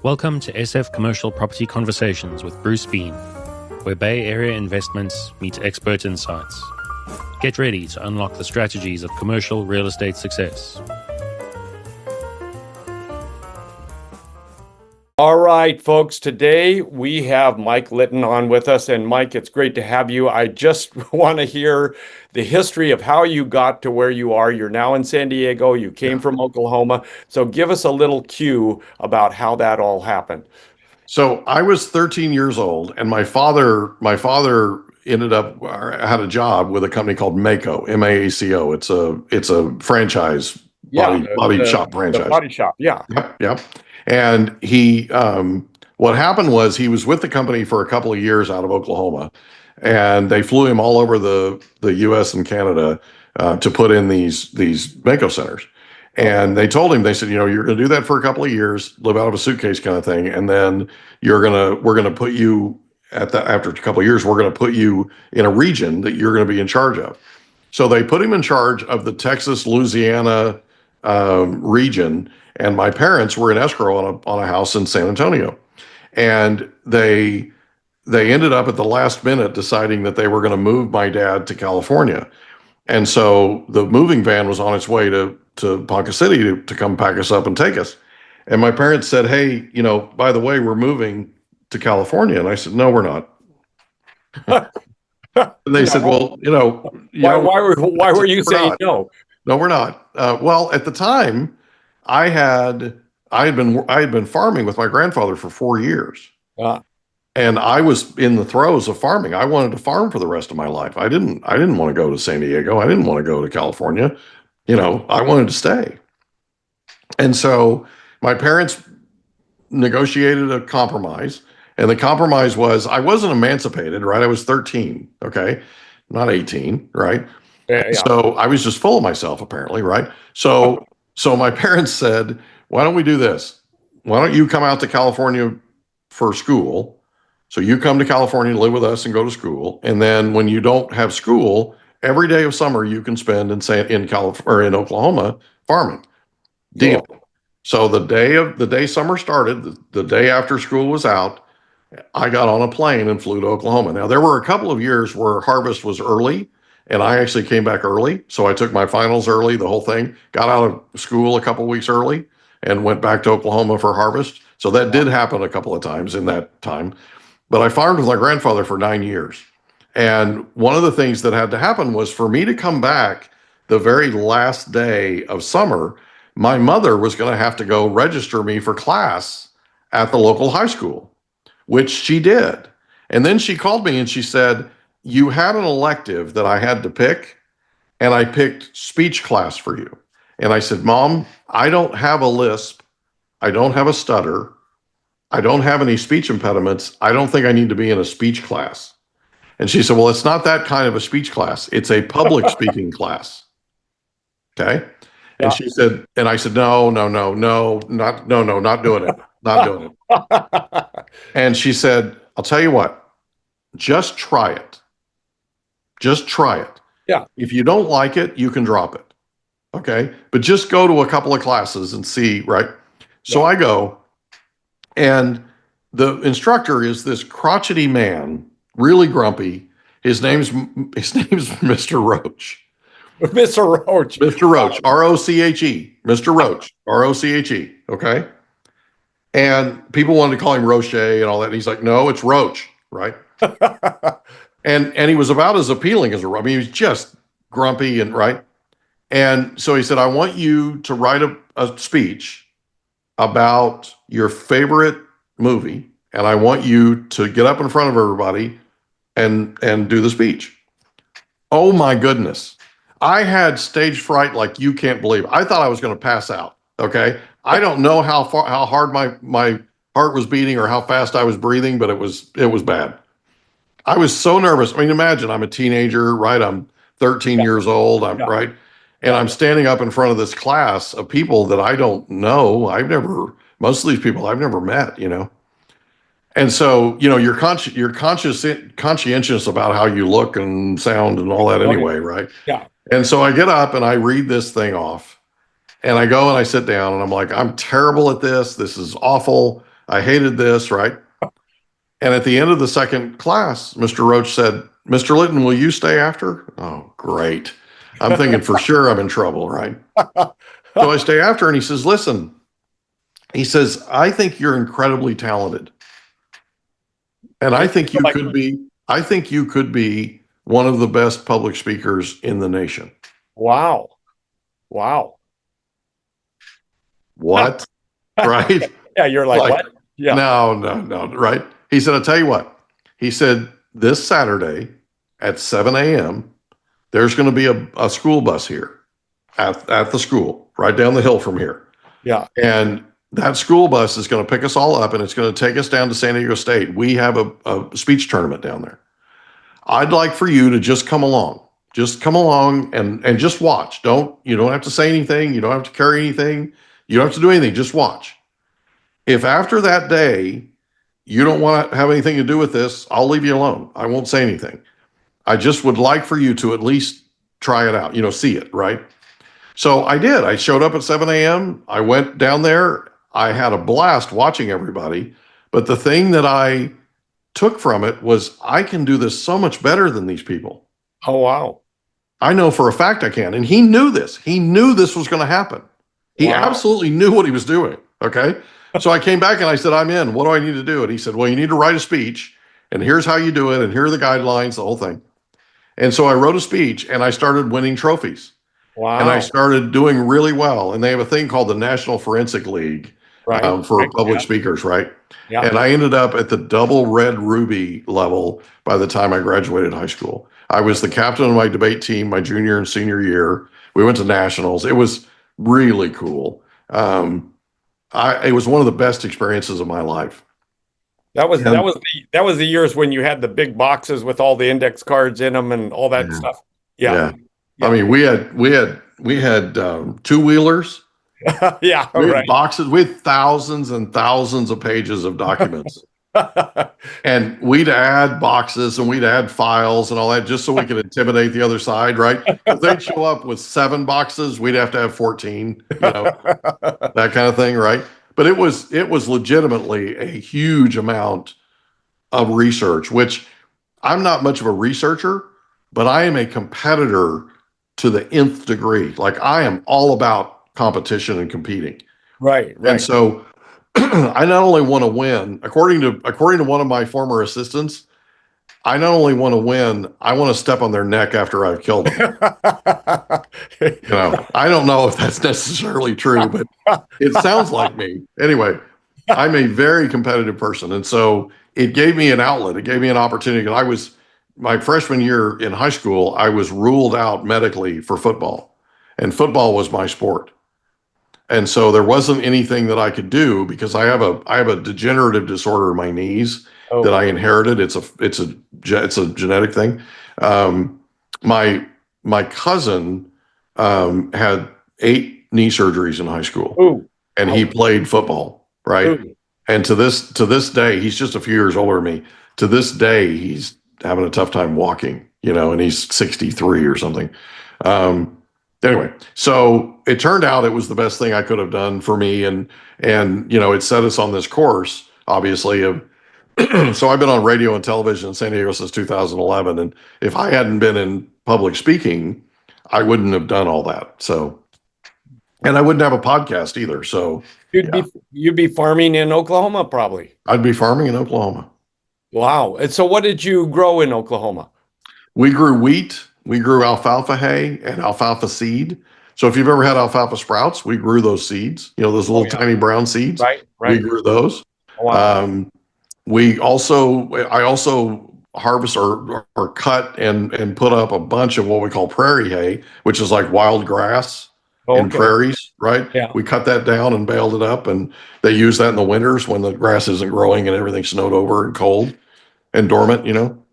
Welcome to SF Commercial Property Conversations with Bruce Bean, where Bay Area investments meet expert insights. Get ready to unlock the strategies of commercial real estate success. All right, folks, today we have Mike Litton on with us. And Mike, it's great to have you. I just want to hear the history of how you got to where you are. You're now in San Diego. You came from Oklahoma. So give us a little cue about how that all happened. So I was 13 years old, and my father ended up had a job with a company called Maaco, M-A-A-C-O. It's a franchise, body shop franchise. The body shop, yeah. Yep. And he, what happened was he was with the company for a couple of years out of Oklahoma, and they flew him all over the U.S. and Canada to put in these Maaco centers. And they told him, they said, you're going to do that for a couple of years, live out of a suitcase kind of thing, and then we're going to put you after a couple of years, we're going to put you in a region that you're going to be in charge of. So they put him in charge of the Texas, Louisiana region, and my parents were in escrow on a house in San Antonio, and they ended up at the last minute deciding that they were going to move my dad to California. And so the moving van was on its way to Ponca City to come pack us up and take us. And my parents said, hey, by the way, we're moving to California. And I said, no, we're not. And they said, well, why were you saying no? No, we're not. Well, at the time, I had been farming with my grandfather for 4 years. And I was in the throes of farming. I wanted to farm for the rest of my life. I didn't want to go to San Diego. I didn't want to go to California. I wanted to stay. And so my parents negotiated a compromise, and the compromise was I wasn't emancipated, right? I was 13, okay? Not 18, right? Yeah. So I was just full of myself, apparently, right? So my parents said, why don't we do this? Why don't you come out to California for school? So you come to California to live with us and go to school. And then when you don't have school, every day of summer you can spend in Oklahoma farming. Deal. Yeah. So the day summer started, the day after school was out, I got on a plane and flew to Oklahoma. Now there were a couple of years where harvest was early, and I actually came back early. So I took my finals early, the whole thing, got out of school a couple of weeks early and went back to Oklahoma for harvest. So that did happen a couple of times in that time. But I farmed with my grandfather for 9 years. And one of the things that had to happen was for me to come back the very last day of summer, my mother was going to have to go register me for class at the local high school, which she did. And then she called me and she said, you had an elective that I had to pick, and I picked speech class for you. And I said, Mom, I don't have a lisp. I don't have a stutter. I don't have any speech impediments. I don't think I need to be in a speech class. And she said, well, it's not that kind of a speech class. It's a public speaking class. Okay. And she said, and I said, no, not doing it. Not doing it. And she said, I'll tell you what, just try it. Just try it. Yeah. If you don't like it, you can drop it. Okay. But just go to a couple of classes and see, right? So I go, and the instructor is this crotchety man, really grumpy. His name's Mr. Roach. Mr. Roach. Mr. Roach, R-O-C-H-E. Mr. Roach, R-O-C-H-E. Okay. And people wanted to call him Roche and all that. And he's like, no, it's Roach, right? and he was about as appealing as a Roach. I mean, he was just grumpy and right. And so he said, I want you to write a speech about your favorite movie, and I want you to get up in front of everybody and do the speech. Oh my goodness. I had stage fright like you can't believe. I thought I was going to pass out. Okay. I don't know how hard my heart was beating or how fast I was breathing, but it was bad. I was so nervous. I mean, imagine I'm a teenager, right? I'm 13 years old. Right. And I'm standing up in front of this class of people that I don't know. Most of these people I've never met, And so, you're conscientious about how you look and sound and all that anyway, right? Yeah. And so I get up and I read this thing off, and I go and I sit down and I'm like, I'm terrible at this. This is awful. I hated this, right? And at the end of the second class, Mr. Roach said, Mr. Litton, will you stay after? Oh, great. I'm thinking for sure I'm in trouble, right? So I stay after, and he says, listen, he says, I think you're incredibly talented. And I think I think you could be one of the best public speakers in the nation. Wow. Wow. What? Right? Yeah, you're like, what? Yeah. No, right? He said, I'll tell you what. He said, this Saturday at 7 a.m., there's going to be a school bus here at the school, right down the hill from here. Yeah. And that school bus is going to pick us all up, and it's going to take us down to San Diego State. We have a speech tournament down there. I'd like for you to just come along. Just come along and just watch. You don't have to say anything. You don't have to carry anything. You don't have to do anything. Just watch. If after that day you don't want to have anything to do with this, I'll leave you alone. I won't say anything. I just would like for you to at least try it out, see it, right? So I did. I showed up at 7 a.m. I went down there. I had a blast watching everybody. But the thing that I took from it was I can do this so much better than these people. Oh, wow. I know for a fact I can. And he knew this. He knew this was going to happen. He absolutely knew what he was doing. Okay. So I came back and I said, I'm in. What do I need to do? And he said, well, you need to write a speech, and here's how you do it. And here are the guidelines, the whole thing. And so I wrote a speech, and I started winning trophies. Wow. And I started doing really well. And they have a thing called the National Forensic League for public speakers, right? Yeah. And I ended up at the double red ruby level by the time I graduated high school. I was the captain of my debate team my junior and senior year. We went to nationals. It was really cool. It was one of the best experiences of my life. That was the years when you had the big boxes with all the index cards in them and all that stuff. Yeah. I mean, we had two-wheelers. Yeah. We had boxes with thousands and thousands of pages of documents. And we'd add boxes and we'd add files and all that just so we could intimidate the other side, right? If they'd show up with 7 boxes, we'd have to have 14, that kind of thing, right? But it was legitimately a huge amount of research, which I'm not much of a researcher, but I am a competitor to the nth degree. Like, I am all about competition and competing. Right. And so I not only want to win, according to one of my former assistants, I not only want to win, I want to step on their neck after I've killed them. I don't know if that's necessarily true, but it sounds like me. Anyway, I'm a very competitive person. And so it gave me an outlet. It gave me an opportunity. My freshman year in high school, I was ruled out medically for football, and football was my sport. And so there wasn't anything that I could do because I have a degenerative disorder in my knees that I inherited. It's a genetic thing. My cousin had 8 knee surgeries in high school, and he played football, right? Ooh. And to this day, he's just a few years older than me. To this day, he's having a tough time walking, and he's 63 or something. Anyway, so it turned out it was the best thing I could have done for me. And it set us on this course, obviously, of, so I've been on radio and television in San Diego since 2011. And if I hadn't been in public speaking, I wouldn't have done all that. So, and I wouldn't have a podcast either. So you'd be farming in Oklahoma, probably. I'd be farming in Oklahoma. Wow. And so what did you grow in Oklahoma? We grew wheat. We grew alfalfa hay and alfalfa seed. So if you've ever had alfalfa sprouts, we grew those seeds, those little tiny brown seeds. Right. We grew those. Wow. I also harvest or cut and put up a bunch of what we call prairie hay, which is like wild grass in prairies, right? Yeah. We cut that down and baled it up, and they use that in the winters when the grass isn't growing and everything's snowed over and cold and dormant,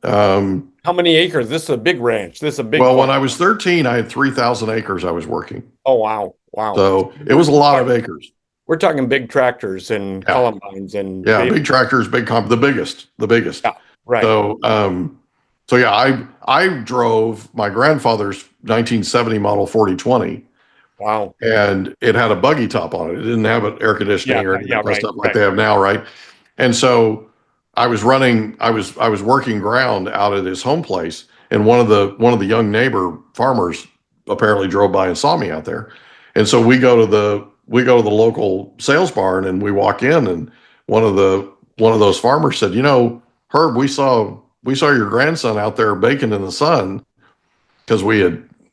How many acres? This is a big ranch. This is a big. Well, when I was 13, I had 3,000 acres I was working. Oh, wow. Wow. So it was a lot of acres. We're talking big tractors and combines and. Yeah, big tractors, the biggest. Yeah, right. So I drove my grandfather's 1970 model 4020 Wow. and it had a buggy top on it. It didn't have an air conditioning or any Yeah, of that right, stuff like right. they have now, right? And so I was working ground out at his home place, and one of the young neighbor farmers apparently drove by and saw me out there. And so we go to the local sales barn, and we walk in, and one of those farmers said, Herb, we saw your grandson out there baking in the sun, because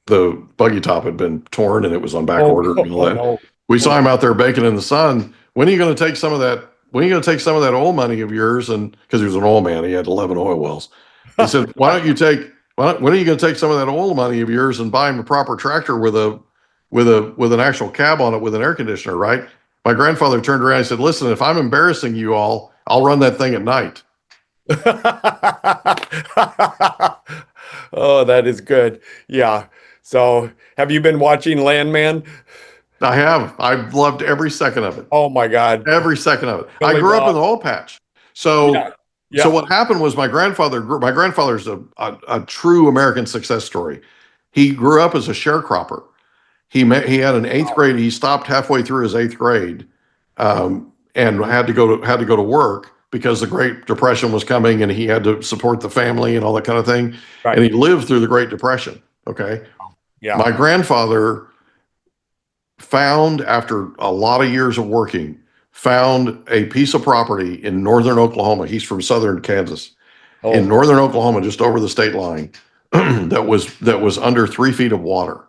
the buggy top had been torn and it was on back Oh, order and all oh that. no. We Oh, saw him out there baking in the sun. When are you going to take some of that? When are you going to take some of that oil money of yours? And because he was an oil man, he had 11 oil wells. He said, when are you going to take some of that oil money of yours and buy him a proper tractor with an actual cab on it with an air conditioner, right? My grandfather turned around and said, listen, if I'm embarrassing you all, I'll run that thing at night. oh, that is good. Yeah. So, have you been watching Landman? I have. I've loved every second of it. Oh my God. Every second of it. I Billy grew up in Bob. the oil patch. Yeah. So Yeah. what happened was my grandfather's a true American success story. He grew up as a sharecropper. He had an eighth grade. He stopped halfway through his eighth grade, and had to go to work because the Great Depression was coming, and he had to support the family and all that kind of thing. And Right. he lived through the Great Depression. Okay. Yeah. My grandfather found, after a lot of years of working, found a piece of property in northern Oklahoma. He's from southern Kansas. In Oh, northern Oklahoma, just over the state line, that was under 3 feet of water.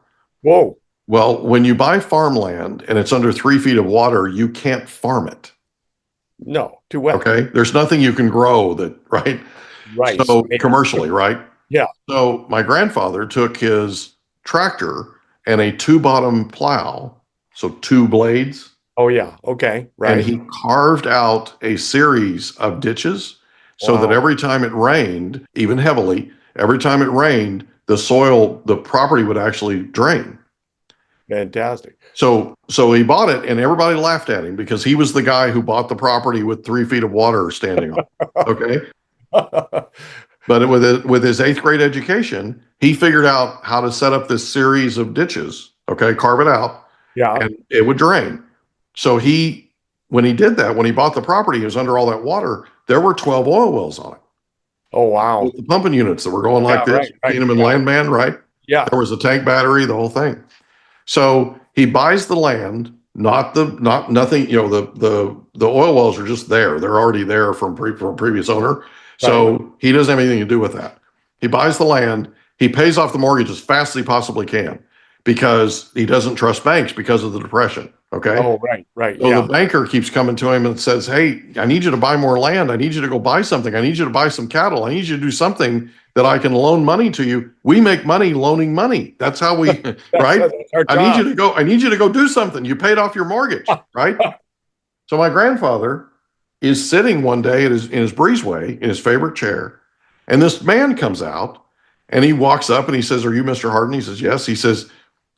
whoa. Well, when you buy farmland and it's under 3 feet of water, you can't farm it. No, too wet. Okay. There's nothing you can grow that, right? Right. So commercially, right? Yeah. So my grandfather took his tractor and a two bottom plow, so two blades, Oh, yeah. Okay. and Right. he carved out a series of ditches so that Wow. every time it rained, even heavily, every time it rained, the property would actually drain. Fantastic. So he bought it, and everybody laughed at him because he was the guy who bought the property with 3 feet of water standing on it. Okay. But with his eighth grade education, he figured out how to set up this series of ditches. Okay. Carve it out, Yeah. and it would drain. So when he did that, when he bought the property, it was under all that water. There were 12 oil wells on it Oh, wow. with the pumping units that were going like Yeah, this. right, right, Seen them in yeah. Landman, right? Yeah. There was a tank battery, the whole thing. So he buys the land, nothing. The oil wells are just there. They're already there from previous owner. So he doesn't have anything to do with that. He buys the land. He pays off the mortgage as fast as he possibly can because he doesn't trust banks because of the depression. Okay. Oh, right. Right. So Yeah. the banker keeps coming to him and says, hey, I need you to buy more land. I need you to go buy something. I need you to buy some cattle. I need you to do something that I can loan money to you. We make money loaning money. That's how we, right? That's our I need you job. to go do something. You paid off your mortgage, right? So my grandfather is sitting one day in his breezeway in his favorite chair, and this man comes out and he walks up and he says, are you Mr. Harden? He says, yes. He says,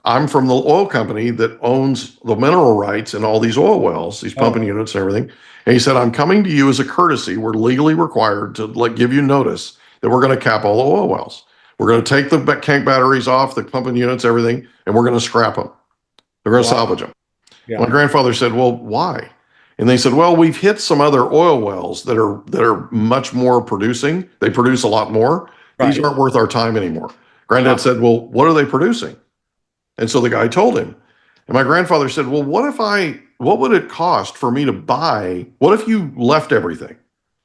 I'm from the oil company that owns the mineral rights in all these oil wells, these pumping units and everything. And he said, I'm coming to you as a courtesy. We're legally required to give you notice that we're going to cap all the oil wells. We're going to take the tank batteries off, the pumping units, everything, and we're going to scrap them. They're going to salvage them. Yeah. My grandfather said, well, why? And they said, well, we've hit some other oil wells that are much more producing. They produce a lot more. These Right. aren't worth our time anymore. Granddad said, well, what are they producing? And so the guy told him. And my grandfather said, well, what would it cost for me to buy? What if you left everything?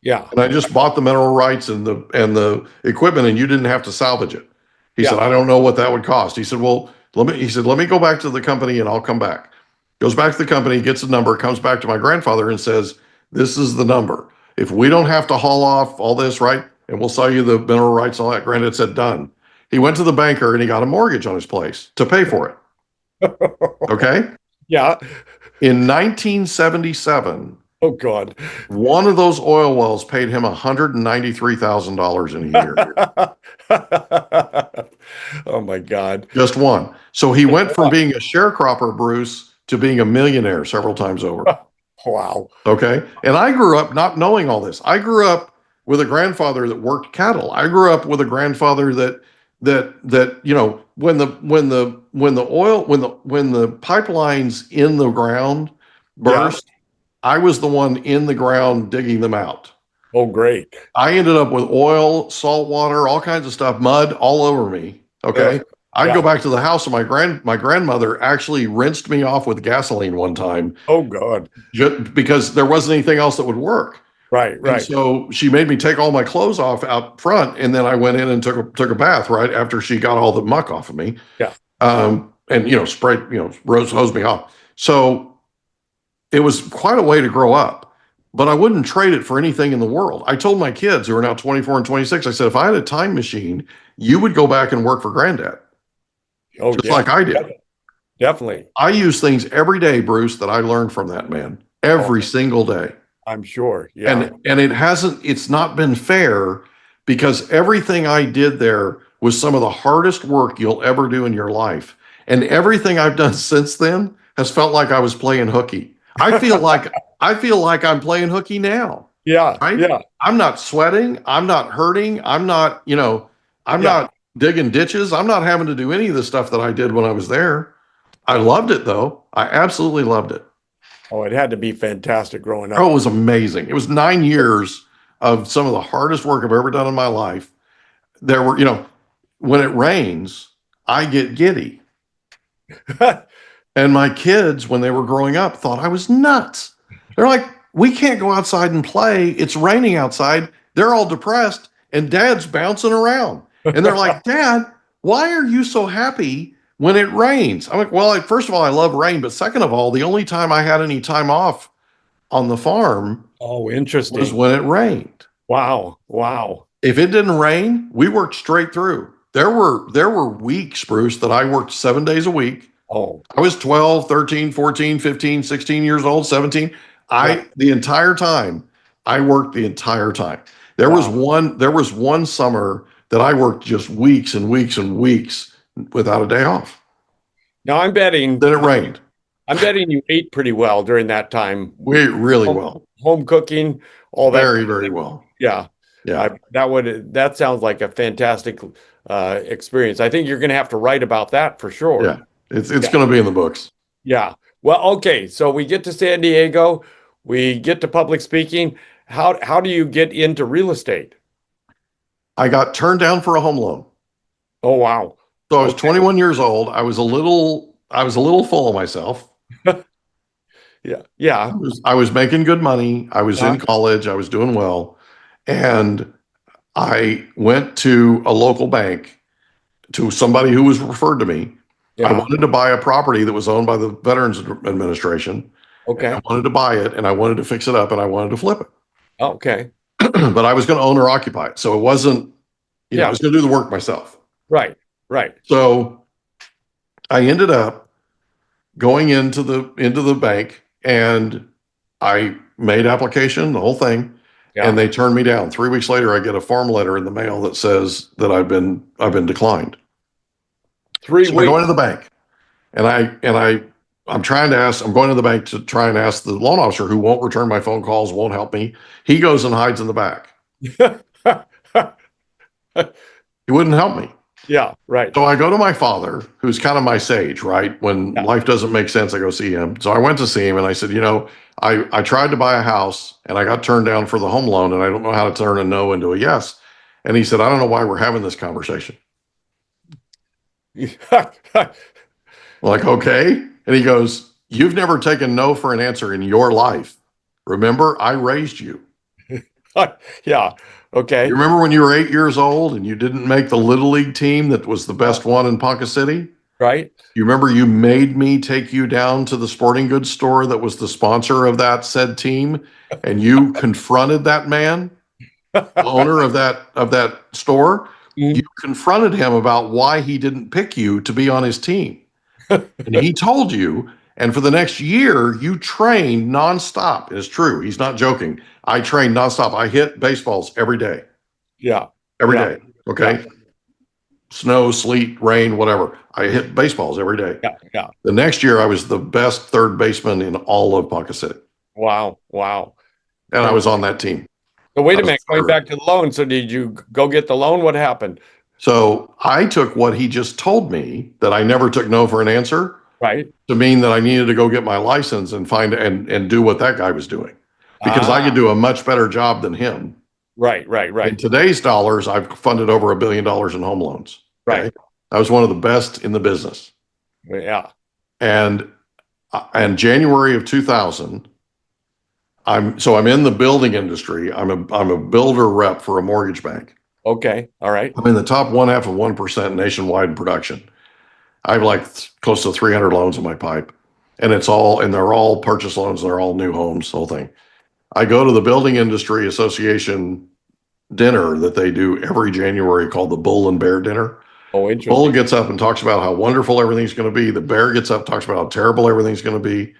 Yeah. And I just bought the mineral rights and the equipment, and you didn't have to salvage it. He Yeah. said, I don't know what that would cost. He said, well, let me go back to the company and I'll come back. Goes back to the company, gets a number, comes back to my grandfather and says, this is the number. If we don't have to haul off all this, right? And we'll sell you the mineral rights and all that. Granddad said, done. He went to the banker and he got a mortgage on his place to pay for it. Okay. Yeah. In 1977, Oh, God. one of those oil wells paid him $193,000 in a year. oh, my God. Just one. So he went from being a sharecropper, Bruce, to being a millionaire several times over. Wow. Okay. And I grew up not knowing all this. I grew up with a grandfather that worked cattle. I grew up with a grandfather that when the pipelines in the ground Yeah. burst, I was the one in the ground digging them out. Oh, great. I ended up with oil, salt water, all kinds of stuff, mud all over me. Okay. I'd go Yeah. back to the house, and my grandmother actually rinsed me off with gasoline one time, Oh, God. just because there wasn't anything else that would work. Right. And so she made me take all my clothes off out front, and then I went in and took a bath right after she got all the muck off of me. Yeah. And sprayed, hosed me off. So it was quite a way to grow up, but I wouldn't trade it for anything in the world. I told my kids, who are now 24 and 26, I said, if I had a time machine, you would go back and work for granddad, Oh, just yeah. like I did. Definitely. I use things every day, Bruce, that I learned from that man every single day. I'm sure. Yeah. And it's not been fair, because everything I did there was some of the hardest work you'll ever do in your life. And everything I've done since then has felt like I was playing hooky. I feel like I'm playing hooky now. Yeah. Right? Yeah. I'm not sweating. I'm not hurting. I'm not digging ditches. I'm not having to do any of the stuff that I did when I was there. I loved it, though. I absolutely loved it. Oh, it had to be fantastic growing up. Oh, it was amazing. It was 9 years of some of the hardest work I've ever done in my life. There were, when it rains, I get giddy. And my kids, when they were growing up, thought I was nuts. They're like, we can't go outside and play. It's raining outside. They're all depressed, and dad's bouncing around. And they're like, Dad, why are you so happy when it rains? I'm like, well, first of all, I love rain. But second of all, the only time I had any time off on the farm Oh, interesting. was when it rained. Wow. Wow. If it didn't rain, we worked straight through. There were weeks, Bruce, that I worked 7 days a week. Oh, I was 12, 13, 14, 15, 16 years old, 17. The entire time, I worked the entire time. There was one summer that I worked just weeks and weeks and weeks without a day off. now I'm betting Then it rained. I'm betting you ate pretty well during that time. We ate really well. Home cooking, all that. Very, very well. Yeah. Yeah. That sounds like a fantastic experience. I think you're going to have to write about that for sure. Yeah. It's going to be in the books. Yeah. Well, okay. So we get to San Diego, we get to public speaking. How do you get into real estate? I got turned down for a home loan. Oh, wow. So I was 21 years old. I was a little full of myself. Yeah. Yeah. I was making good money. I was in college. I was doing well. And I went to a local bank, to somebody who was referred to me. Yeah. I wanted to buy a property that was owned by the Veterans Administration. Okay. I wanted to buy it, and I wanted to fix it up, and I wanted to flip it. Okay. But I was going to own or occupy it. So it wasn't, I was going to do the work myself. Right. Right. So I ended up going into the bank, and I made application, the whole thing, and they turned me down. 3 weeks later, I get a form letter in the mail that says that I've been declined. 3 So weeks. I go into the bank, and I'm going to the bank to try and ask the loan officer, who won't return my phone calls, won't help me. He goes and hides in the back. He wouldn't help me. Yeah. Right. So I go to my father, who's kind of my sage, right? When life doesn't make sense, I go see him. So I went to see him, and I said, I tried to buy a house, and I got turned down for the home loan, and I don't know how to turn a no into a yes. And he said, I don't know why we're having this conversation. Like, okay. And he goes, you've never taken no for an answer in your life. Remember, I raised you. Yeah. Okay. You remember when you were 8 years old and you didn't make the Little League team that was the best one in Ponca City? Right. You remember you made me take you down to the sporting goods store that was the sponsor of that said team, and you confronted that man, the owner of that store. You confronted him about why he didn't pick you to be on his team. And he told you, and for the next year, you trained nonstop. It's true. He's not joking. I trained nonstop. I hit baseballs every day. Yeah. Every day. Okay. Yeah. Snow, sleet, rain, whatever. I hit baseballs every day. Yeah. Yeah. The next year, I was the best third baseman in all of Ponca City. Wow. Wow. And I was on that team. So wait a minute, going back to the loan. So did you go get the loan? What happened? So I took what he just told me, that I never took no for an answer, Right. to mean that I needed to go get my license and find and do what that guy was doing, because I Ah, could do a much better job than him. right. In today's dollars, I've funded over $1 billion in home loans. Okay. Right. I was one of the best in the business. Yeah. And January of 2000, I'm in the building industry. I'm a builder rep for a mortgage bank. Okay. All right. I'm in the top 0.5% nationwide in production. I have like close to 300 loans in my pipe, and they're all purchase loans. They're all new homes, the whole thing. I go to the Building Industry Association dinner that they do every January called the Bull and Bear Dinner. Oh, Bull interesting. gets up and talks about how wonderful everything's going to be. The bear gets up, talks about how terrible everything's going to be.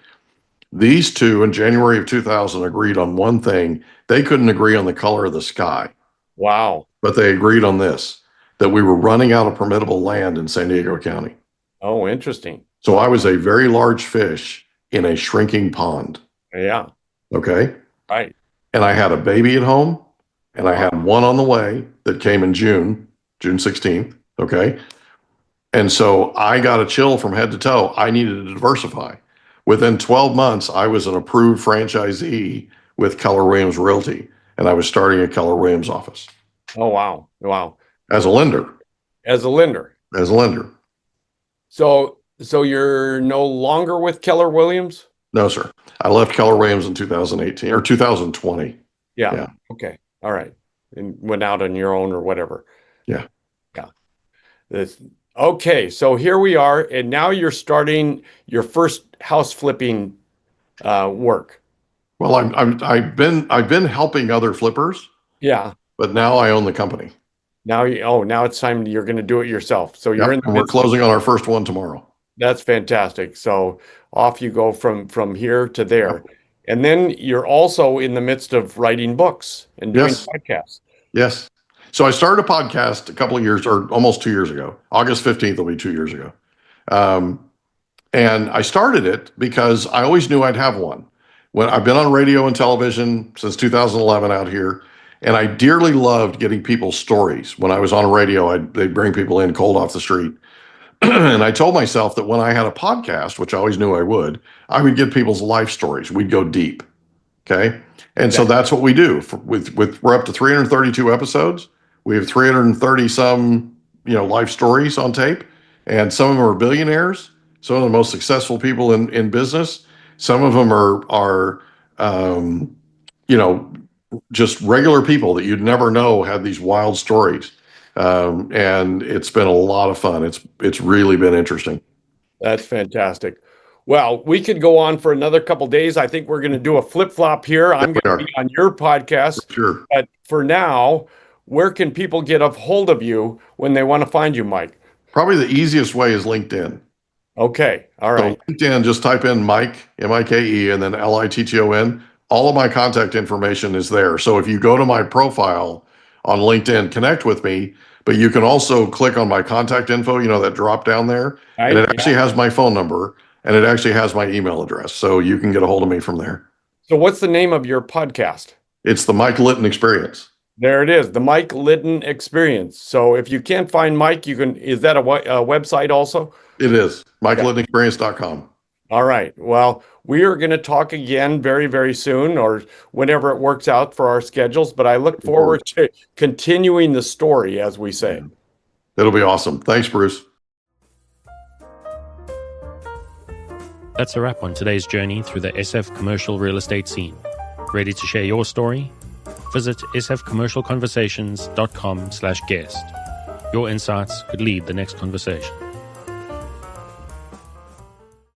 These two in January of 2000 agreed on one thing. They couldn't agree on the color of the sky, Wow. but they agreed on this, that we were running out of permittable land in San Diego County. Oh, interesting. So I was a very large fish in a shrinking pond. Yeah. Okay. Right. And I had a baby at home, and I had one on the way that came in June 16th. Okay. And so I got a chill from head to toe. I needed to diversify. Within 12 months, I was an approved franchisee with Keller Williams Realty, and I was starting a Keller Williams office Oh, wow. Wow. as a lender. As a lender. As a lender. So you're no longer with Keller Williams? No, sir. I left Keller Williams in 2018 or 2020. Yeah. Yeah. Okay. All right. And went out on your own or whatever. Yeah. Yeah. Okay. So here we are, and now you're starting your first house flipping work. Well, I've been helping other flippers, Yeah. but now I own the company. Now it's time you're going to do it yourself. So you're Yep, in the and we're midst of- closing on our first one tomorrow. That's fantastic. So off you go from here to there. Yep. And then you're also in the midst of writing books and doing Yes. podcasts. Yes. So I started a podcast a couple of years, or almost 2 years ago. August 15th will be 2 years ago. And I started it because I always knew I'd have one. When I've been on radio and television since 2011 out here, and I dearly loved getting people's stories. When I was on radio, they'd bring people in cold off the street. And I told myself that when I had a podcast, which I always knew I would get people's life stories. We'd go deep. Okay. And so that's what we do. We're up to 332 episodes. We have 330 some, life stories on tape. And some of them are billionaires, some of the most successful people in business. Some of them are just regular people that you'd never know had these wild stories. And it's been a lot of fun. It's really been interesting. That's fantastic. Well, we could go on for another couple days. I think we're going to do a flip-flop here. I'm going to be on your podcast. Sure. But for now, where can people get a hold of you when they want to find you, Mike? Probably the easiest way is LinkedIn. Okay. All right. So LinkedIn, just type in Mike, Mike, and then Litton. All of my contact information is there. So if you go to my profile on LinkedIn, connect with me, but you can also click on my contact info, that drop down there. Right. And it actually has my phone number, and it actually has my email address. So you can get a hold of me from there. So what's the name of your podcast? It's the Mike Litton Experience. There it is, the Mike Litton Experience. So if you can't find Mike, is that a website also? It is, MikeLittonExperience.com. All right. Well, we are going to talk again very, very soon, or whenever it works out for our schedules. But I look forward to continuing the story, as we say. It'll be awesome. Thanks, Bruce. That's a wrap on today's journey through the SF commercial real estate scene. Ready to share your story? Visit sfcommercialconversations.com/guest. Your insights could lead the next conversation.